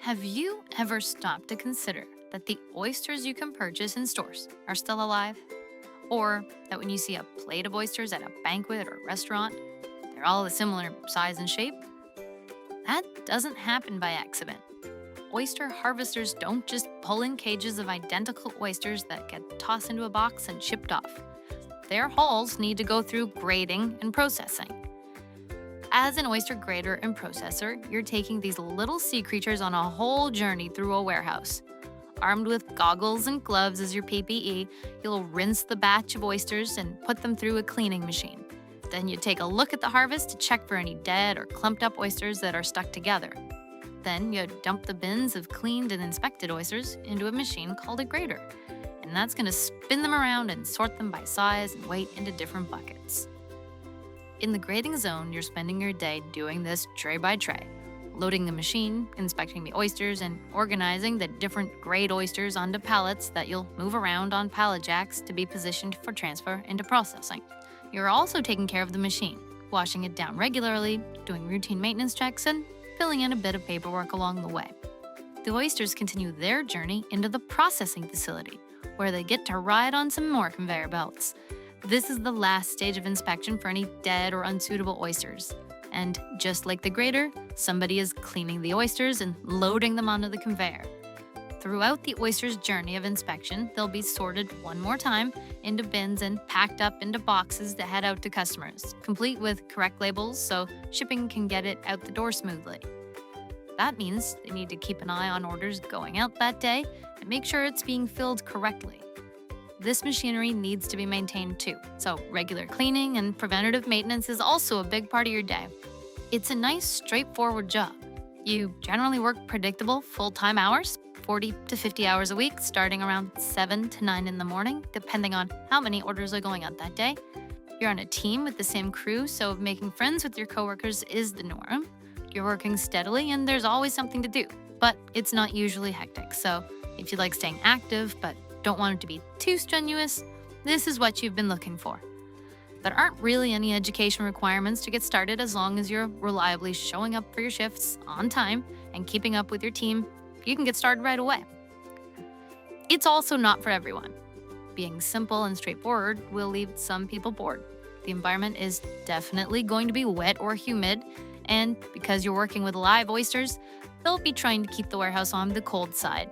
Have you ever stopped to consider that the oysters you can purchase in stores are still alive? Or that when you see a plate of oysters at a banquet or restaurant, they're all a similar size and shape? That doesn't happen by accident. Oyster harvesters don't just pull in cages of identical oysters that get tossed into a box and shipped off. Their hulls need to go through grading and processing. As an oyster grader and processor, you're taking these little sea creatures on a whole journey through a warehouse. Armed with goggles and gloves as your PPE, you'll rinse the batch of oysters and put them through a cleaning machine. Then you take a look at the harvest to check for any dead or clumped up oysters that are stuck together. Then you dump the bins of cleaned and inspected oysters into a machine called a grater, and that's going to spin them around and sort them by size and weight into different buckets. In the grading zone, you're spending your day doing this tray by tray, loading the machine, inspecting the oysters, and organizing the different grade oysters onto pallets that you'll move around on pallet jacks to be positioned for transfer into processing. You're also taking care of the machine, washing it down regularly, doing routine maintenance checks, and filling in a bit of paperwork along the way. The oysters continue their journey into the processing facility, where they get to ride on some more conveyor belts. This is the last stage of inspection for any dead or unsuitable oysters. And just like the grater, somebody is cleaning the oysters and loading them onto the conveyor. Throughout the oyster's journey of inspection, they'll be sorted one more time into bins and packed up into boxes to head out to customers, complete with correct labels so shipping can get it out the door smoothly. That means they need to keep an eye on orders going out that day and make sure it's being filled correctly. This machinery needs to be maintained too, so regular cleaning and preventative maintenance is also a big part of your day. It's a nice, straightforward job. You generally work predictable full-time hours, 40 to 50 hours a week, starting around 7 to 9 in the morning, depending on how many orders are going out that day. You're on a team with the same crew, so making friends with your coworkers is the norm. You're working steadily and there's always something to do, but it's not usually hectic. So if you like staying active but don't want it to be too strenuous, this is what you've been looking for. There aren't really any education requirements to get started as long as you're reliably showing up for your shifts on time and keeping up with your team. You can get started right away. It's also not for everyone. Being simple and straightforward will leave some people bored. The environment is definitely going to be wet or humid, and because you're working with live oysters, they'll be trying to keep the warehouse on the cold side.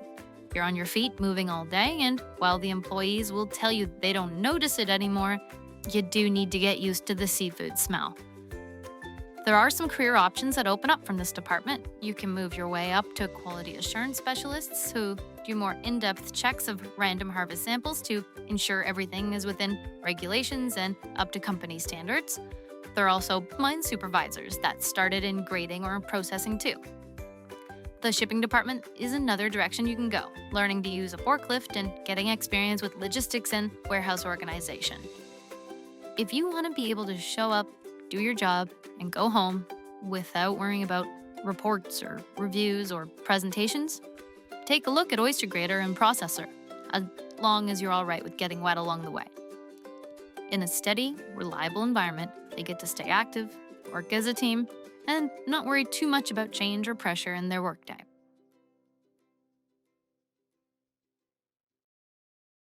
You're on your feet moving all day, and while the employees will tell you they don't notice it anymore, you do need to get used to the seafood smell. There are some career options that open up from this department. You can move your way up to quality assurance specialists who do more in-depth checks of random harvest samples to ensure everything is within regulations and up to company standards. There are also mine supervisors that started in grading or processing too. The shipping department is another direction you can go, learning to use a forklift and getting experience with logistics and warehouse organization. If you want to be able to show up, do your job, and go home without worrying about reports or reviews or presentations, take a look at Oyster Grader and Processor, as long as you're all right with getting wet along the way. In a steady, reliable environment, they get to stay active, work as a team, and not worry too much about change or pressure in their workday.